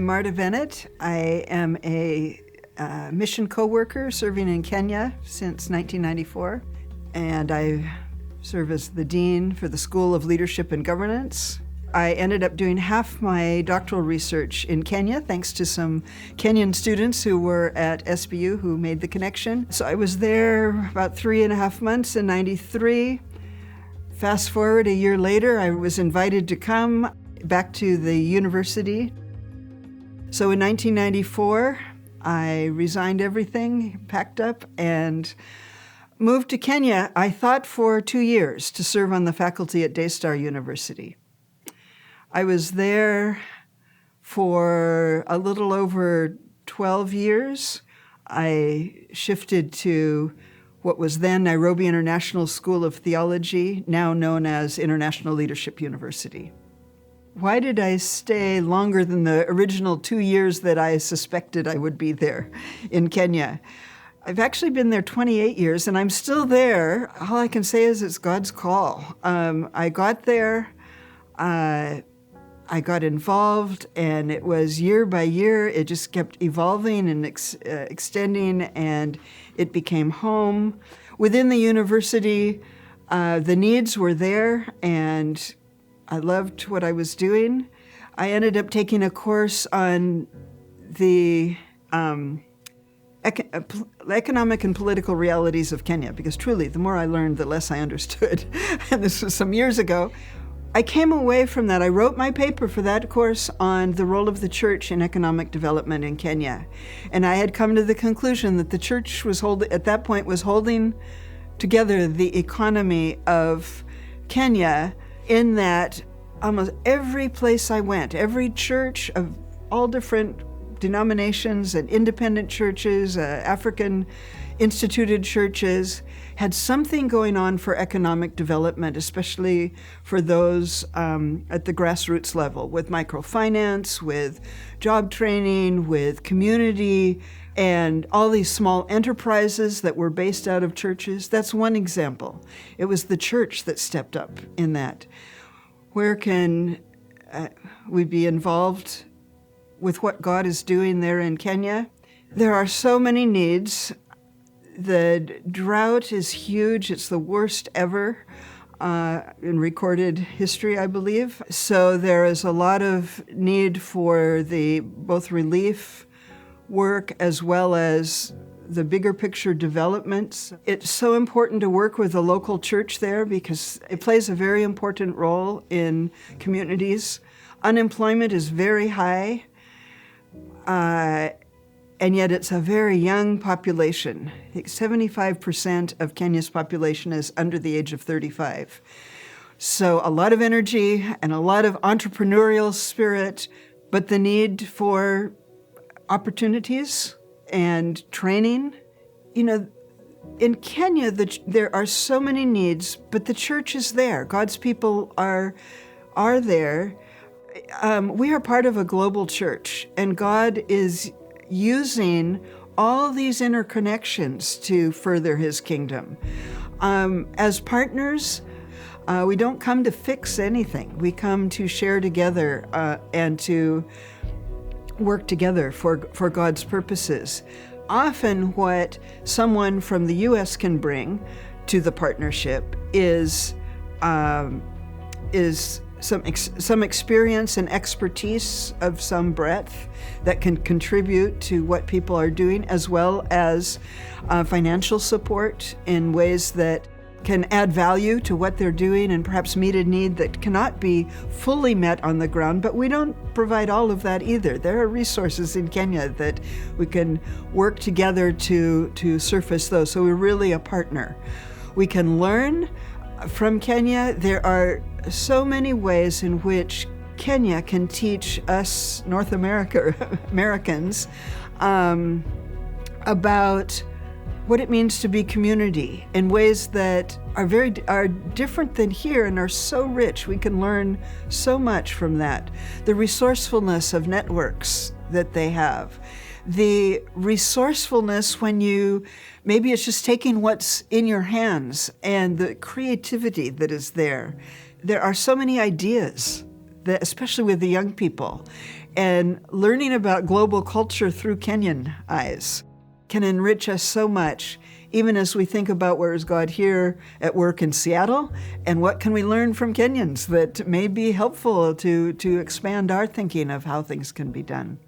I'm Marta Bennett. I am a mission co-worker serving in Kenya since 1994, and I serve as the Dean for the School of Leadership and Governance. I ended up doing half my doctoral research in Kenya, thanks to some Kenyan students who were at SBU who made the connection. So I was there about 3.5 months in '93. Fast forward a year later, I was invited to come back to the university. So in 1994, I resigned everything, packed up, and moved to Kenya, I thought for 2 years, to serve on the faculty at Daystar University. I was there for a little over 12 years. I shifted to what was then Nairobi International School of Theology, now known as International Leadership University. Why did I stay longer than the original 2 years that I suspected I would be there in Kenya? I've actually been there 28 years, and I'm still there. All I can say is it's God's call. I got there, I got involved, and it was year by year, it just kept evolving and extending, and it became home. Within the university, the needs were there, and I loved what I was doing. I ended up taking a course on the economic and political realities of Kenya, because truly, the more I learned, the less I understood. And this was some years ago. I came away from that. I wrote my paper for that course on the role of the church in economic development in Kenya. And I had come to the conclusion that the church was at that point was holding together the economy of Kenya, in that almost every place I went, every church of all different denominations and independent churches, African instituted churches, had something going on for economic development, especially for those at the grassroots level, with microfinance, with job training, with community, and all these small enterprises that were based out of churches. That's one example. It was the church that stepped up in that. Where can we be involved with what God is doing there in Kenya? There are so many needs. The drought is huge. It's the worst ever in recorded history, I believe. So there is a lot of need for the both relief work as well as the bigger picture developments. It's so important to work with the local church there because it plays a very important role in communities. Unemployment is very high. And yet it's a very young population. I think 75% of Kenya's population is under the age of 35. So a lot of energy and a lot of entrepreneurial spirit, but the need for opportunities and training. You know, in Kenya, there are so many needs, but the church is there. God's people are there. We are part of a global church, and God is using all these interconnections to further his kingdom. As partners, we don't come to fix anything. We come to share together and to work together for God's purposes. Often what someone from the U.S. can bring to the partnership is some experience and expertise of some breadth that can contribute to what people are doing, as well as financial support in ways that can add value to what they're doing and perhaps meet a need that cannot be fully met on the ground, but we don't provide all of that either. There are resources in Kenya that we can work together to surface those, so we're really a partner. We can learn from Kenya. There are so many ways in which Kenya can teach us North Americans about what it means to be community in ways that are different than here and are so rich. We can learn so much from that. The resourcefulness of networks that they have. The resourcefulness when maybe it's just taking what's in your hands, and the creativity that is there. There are so many ideas especially with the young people. And learning about global culture through Kenyan eyes can enrich us so much, even as we think about where is God here at work in Seattle, and what can we learn from Kenyans that may be helpful to expand our thinking of how things can be done.